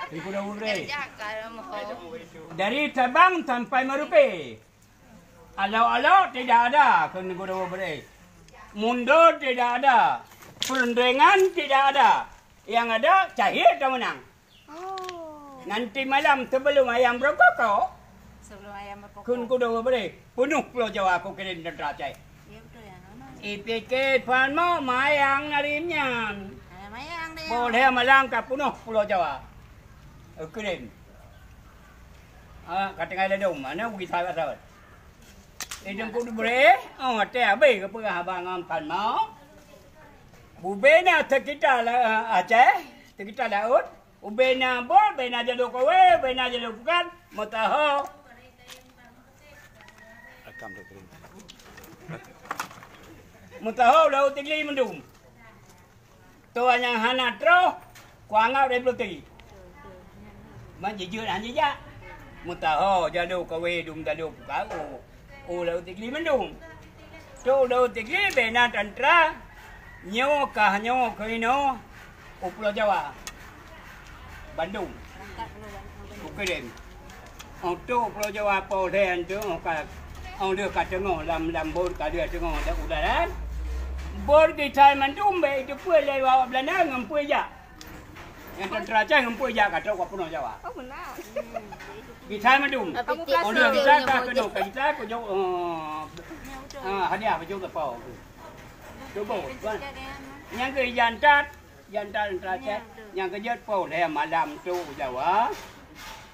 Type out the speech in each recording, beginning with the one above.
Di Kuda Ubre. Dari Sabang sampai Merupe. Alau-alau tidak ada ke Kuda Ubre. Mundur tidak ada. Perendengan tidak ada. Yang ada Cahir dah menang. Nanti malam sebelum ayam berkokok. Kun Kuda Ubre. Penuh Pulau Jawa aku kira tentera Cahir. IPK Puan mau mayang narimnya. Boleh malang kat penuh Pulau Jawa. Kirim. Kata ngai ledong mana pergi sahabat-sahabat. Idem Kuda Ubre. Teh habis ke perah abang Puan mau. Bubena terkita Aceh, terkita laut. Ubena bol, bena jalur kowe, bena jalur bukan. Mataho. Rekam tu kirim. Mutaho laut tinggi mendung. Tuan yang hana tro, kuangau dari pelutih. Menjijur anjija. Mutaho jalur kowe dung jalur kau. Laut tinggi mendung. Tu laut tinggi bena tentera. Nyo Kino, Pulau Jawa, Bandung, Kirim. Untuk Pulau Jawa Polden tu, orang dia kat tengah lam bor kat dia tengah dak udaran. Bor di Thai Mandum be itu pun lewat Belanda ngempu aja. Yang tentera Aceh ngempu aja kat Pulau Jawa. Oh benar. Di Thai Mandum. Orang dia kita ko jo hadiah baju kapau. Cuba, yang ke jantan terakhir, yang ke jet pol dia malam tu Jawa.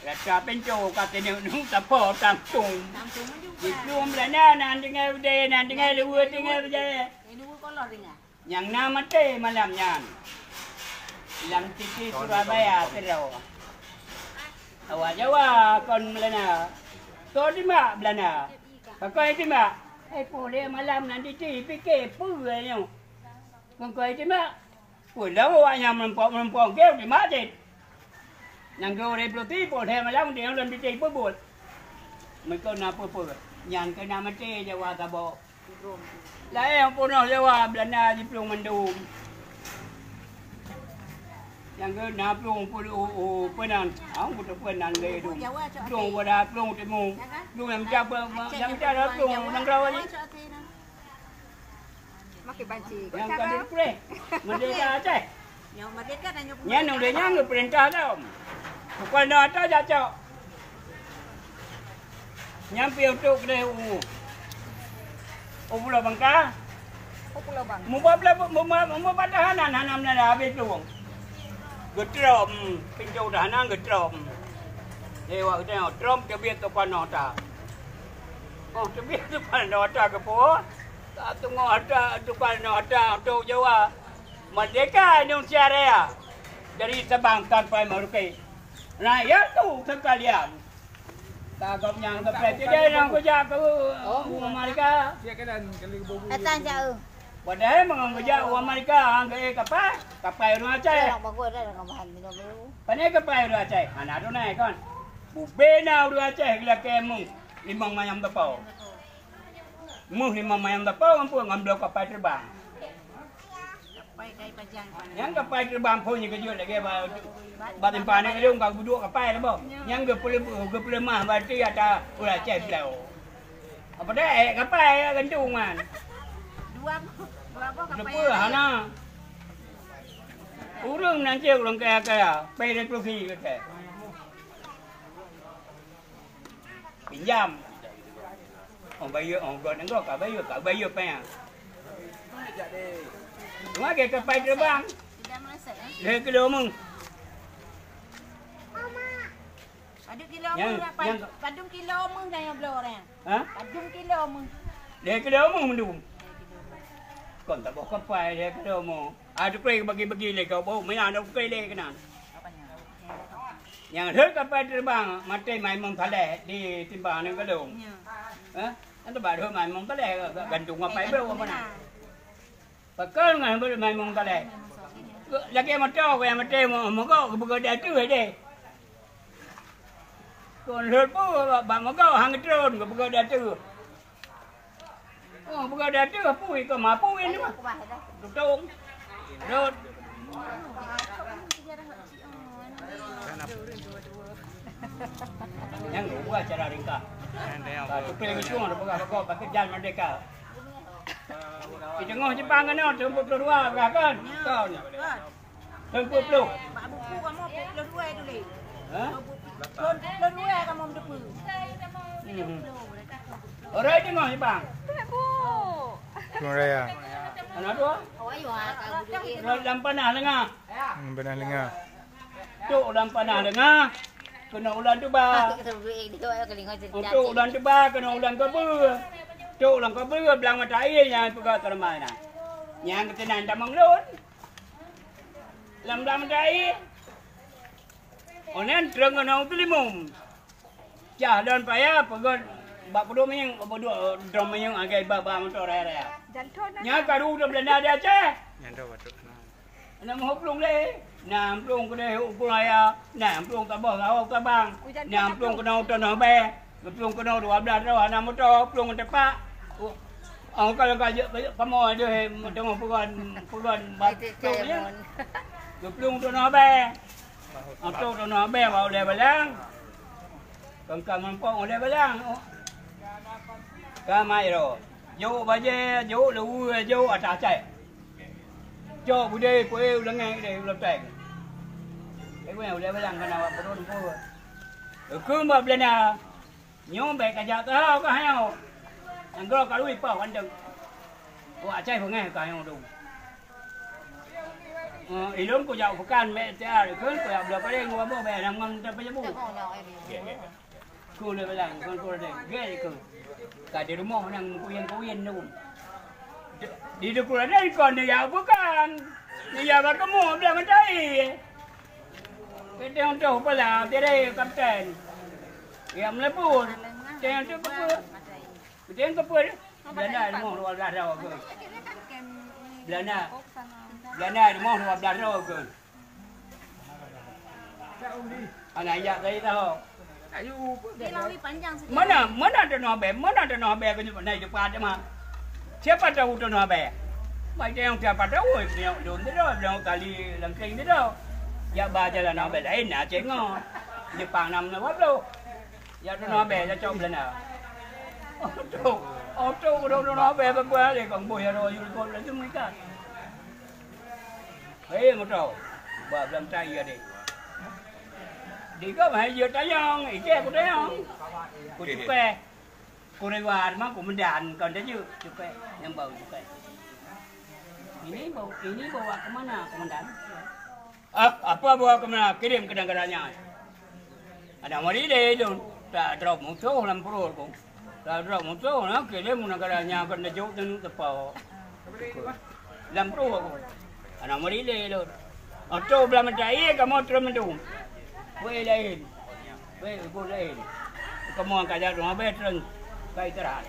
Rasa penco katanya nung tapo tampung. Di belum lana nanti ngai udah nanti ngai luar tinggal berjaya. Yang nama teh malamnya. Lam titi Surabaya terau. Awak Jawa kon melana. Kau di mak belana. Pakai di mak. Boleh malam nanti fikir apa ni? Kau itu mak. Pulau awaknya mempong kau di masjid. Nang kau repoti boleh malam dia dalam di pun. Mereka nak apa? Yang kena mati Jawa Tabo. Lah yang punah Jawa Belanda di Pulau Mandum. Yang kena Pulau Penan. Pulau Penan le tu. Pulau Wadah, Pulau Timur. Pulau yang cara Pulau Nanggau ni. Makin banci. Yang kada pre. Merdeka Aceh. Yang merdeka dan yang dia nyang perintah tau. Bukan ada jacak. Nyampi untuk kedai Pulau Bangka. Pulau Bangka. Mau padahanan hanam dah habis tu. Getrom, pinjau dah nang getrom. Dewa kita getrom kebiat tu panota. Kebiat tu panota ke po. Tak tunggu ada tu panota tu Jawa. Merdeka Indonesia Raya. Dari Sabang sampai Merauke. Rakyat tu sekalian. Takut yang ke presiden yang kerja ke Amerika. Datang jauh. Padahal mengajar orang Amerika ke kapal orang Aceh. Bagus dah dengan bahan minum dulu. Pandai kapal orang Aceh. Anak tu naik kan. Bubena orang Aceh gila kemung 5 mayam tepau. Muh 5 mayam tepau mampu ngambil kapal terbang. Yang kapal terbang punya kejut lagi batin panik dia enggak duduk kapal apa. Yang ke mah berarti ada orang Aceh belau. Apa dah kapal gantung kan. Dua kapal. Hana. Urang nanti urang kaya pay profi kata. Pinjam. Bayar enggak kak bayar apa ya? Cuma ke kapal terbang. Tidak merasa ya? Dia kilo mung. Padung kilo mung padung kilo mung dah yang belah orang. Ha? Padung kilo mung. Dia kilo mung mendung. Kon tak bawa kapal dia kilo mung. Ada kau bagi-bagi le kau bawa mana ada kau le kena. Yang hal kapal terbang mati mai mung thaleh di timbang ni kadung. Ha? Anda baru mai mung thaleh gantung kapal bawa mana? Pakal ngan mai mung thaleh. Lagi motor yang mati mau kau berada tu deh. Kon hal pu bang kau hang drone kau berada tu. Oh berada tu apa kau mampu ini mah. Betul. Rod. Yang lupa cara ringkas. Tu pilih itu orang pegawai pakai jalan merdeka. Di tengah Jepang kan, tempat kedua kan? Kau ni. Tempat peluk. Pak buku kamu pukul 2 tu le. Ha? Pukul 2 kamu depu. Orang di tengah Jepang. Gunung Raya. Anak tu? Dalam panah dengar. Benar dengar. Cuk dalam panah dengar. Kena ulan tu ba. Untuk ulan tu ba kena ulan kabur. Cuk ulan kabur belang mata air yang pegawai termai nah. Yang ketenan tak menglun. Lam mata air. Onen terang kena tu limum. Cah dan payah pegawai bak peduk menyang peduk drum menyang agai baba motor raya. Nya karu dah Belanda dia ceh. Yang dah batuk. Nak mau pelung le. Nam pelung kena ukur raya. Nam pelung tak bah kau tak bang. Nam pelung kena tanah be. Pelung kena 12 dah nam motor pelung tepak. Oh kalau kau kamu ada tengok peruan batu ni. Pelung tanah be. Atau tanah be bawa le balang. Kangkang mempong le balang. Kamai ro. Jauh baje, jauh lu, jauh atas cai. Jauh budaya kue ulang ngai ulang teng. Kue ulang belang kena awak perlu pun. Aku mau belana. Nyom baik kerja tahu kau hayau. Anggur kalau ipau kandeng. Awak cai pengai kau hayau tu. Ilmu kau jauh bukan mek tiar. Kau jauh belah paling gua bawa bayar namam tak payah bu. Kau le belang, kau le. Gay kau. Kat di rumah nang kuyen-kuyen tu. Di dekat ada ikon dia bukan. Dia bak kamu belah mentai. Kita untuk pula tiada kapten. Dia melepun. Dia untuk apa? Dia untuk apa? Belanda rumah 12 dah ke. Belanda rumah 12 dah ke. Anak ayah saya tahu. Mana tanah be ke naik cepat mah. Siapa tahu tanah be? Macam yang siapa tahu dia dun tu dah, dia kali langking tu dah. Ya baca tanah be lain nak cengok. Jepang nam nak apa? Ya tanah be ya cok belana. Auto tanah be apa dia kong boy ro yu ko la tu mereka. Hei motor. Buat dalam cai dia. Đi có phải vừa trái non, ý che của đấy không? Của chú pe, của đây hòa mà của mình đàn còn đấy chứ, chú pe, nhầm bầu chú pe. Ini bau kemana komandan? Apa bawa kemana? Kirim ke negaranya. Ada mari deh dong, tak drop musuh dalam perut kong, tak drop musuh, nak kirim ke negaranya kan dah jauh dengan tepau. Dalam perut kong, ada mari deh dong. Atau belah mentai, kamu terus mendung. Quê lên, quê cô lên, có mong cả gia đình bé trần, cây tara,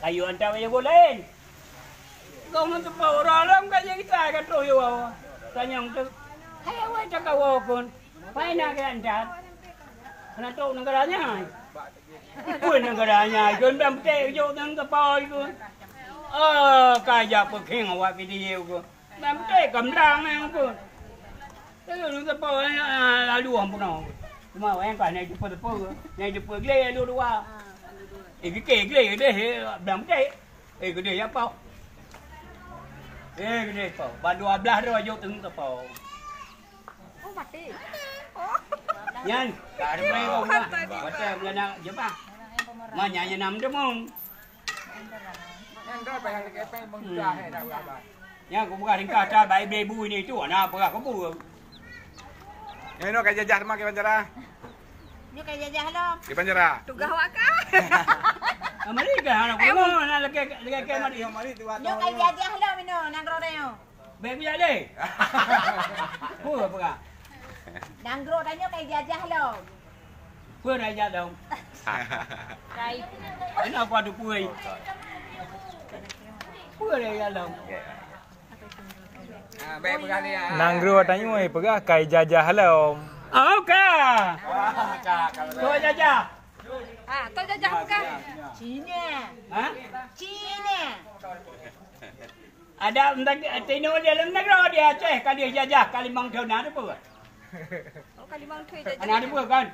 cây yêu anh trai bây giờ cô lên, không nó tụt bầu rồi lắm cái gì cái cái trôi vào, cái nhông cái, hay quá chắc cao con, phải na cái anh trai, anh trâu nó cái đó nhá, quên nó cái đó nhá, con đâm tê vô nó cái bòi con, cái giờ bực hiền ở cái video con, đâm tê cầm đăng này con. Cái người ta bảo là đùa không nào, mà em phải này chụp phơi, này chụp phơi ghê luôn đúng không? Cái ghê đấy đấm cái đấy apa? Cái đấy apa? Ban 12 rồi vô từng tập bảo. Nhân, cả đêm nay không à? Bắt em là nào, giúp à? Mà nhà nằm đúng không? Nha, cũng có những cái trai bay bê bùi này chỗ nào, có bùi. Yang ini kayak jajah sama ke Banjara. Ni kayak jajah lo. Ke Banjara. Tugas awak kan. Mari ke anak kamu nak lagi mari. Ni kayak jajah lo mino nang ro deo. Baby ale. Pu apa ka? Nang ro tanya kayak jajah lo. Pu dah jat dong. Kai. Ini apa tu pu? Pu dah jat dong. Baik berkali ya. Nanggro tanya oi pegah kai jajah halau. Okey. Tu jajah. Tu jajah bukan? Cina. Ha? Cina. Ada tino dia dalam negara dia Aceh kali jajah kali mang thau na tu pu. Oh kalimang tu Anak ada pun kan?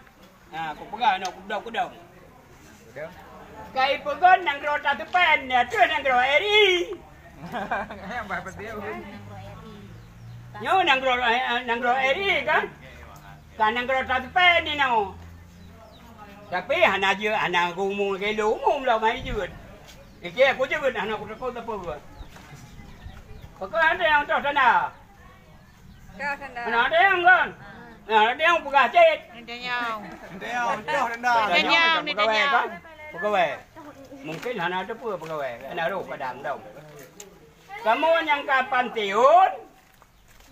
Aku pegang nak kudang. Dah. Kai pegon nang rota tu pen ya tu nang ro eri. Yang apa dia? Nyo nang ro eri kan? Kan nang rota tu pen ni no. Tapi anak gumu ke lu mum lah mai jut. Ke aku jut anak aku takut apa. Pokok ada yang tahu sana. Kau sana. Ada yang kan? Ada yang pegah cet. Ada yang. Jauh dah. Pegawai. Mungkin anak ada pun pegawai. Anak ro padang dah. Kamu yang kapan tiun?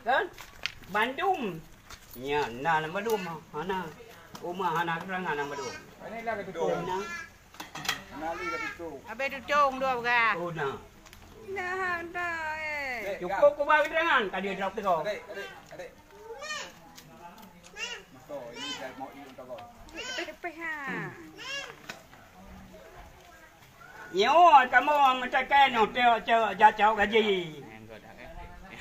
Kan? Bandung. Ya, nak Bandung anak. Rumah anak kerangan nama tu. Ini lah betul. Nah. Nali dah betul. Habis tu cong dua berah. Oh nah. Dah dah Cukup kau bagi kerangan. Tadi drop tu kau. Adik. Betul, ini dah mau ini untuk kau. Depan ha. Yo, kamu macam kan hotel jauh gaji.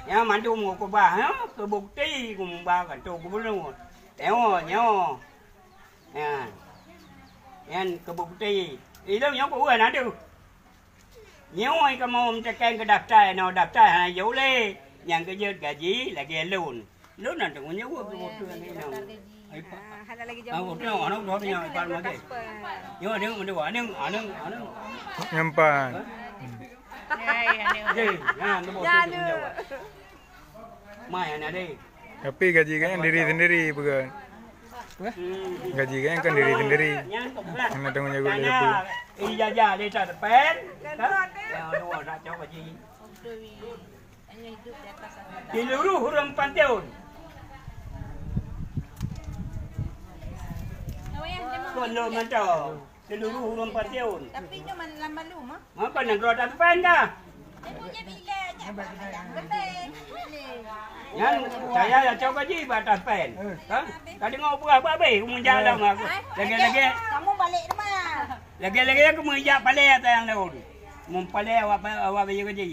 Ya, mandu mu ko ba ha? Ke bukti ku ba kan tu bulu. Nyo. Yan ke bukti. Itu nyo ko ana tu. Nyo ai kamu macam kan ke daftar hana dấu le. Yang ke jut gaji lagi loan. Loan nak tu nyo ko tu ni no. Ada lagi jauh. Aku tengok anak tu yang pan lagi. Yo ada ada. Nyampan. Jadi, tu boleh jawab. Mai anak dia. Tapi gaji kan yang diri sendiri bukan. Gaji kan yang kan diri sendiri. Yang tanggung jawab dia pun. Ijazah dia tak depan. Yang dua nak jawab gaji. Hanya hidup di atas sana. Di seluruh huruf pantiun. Kalau macam seluruh huruf pantiun. Tapi cuma lama lu mah. Apa nak roda depan dah? Punya bilik. Betul. Yang saya dah cakap gaji batas pen. Ha? Tadi ngau berapa habis aku menjalan aku. Lagi-lagi Kamu balik rumah. lagi aku menjak palai atas yang lain. Mempalai awak bagi gaji.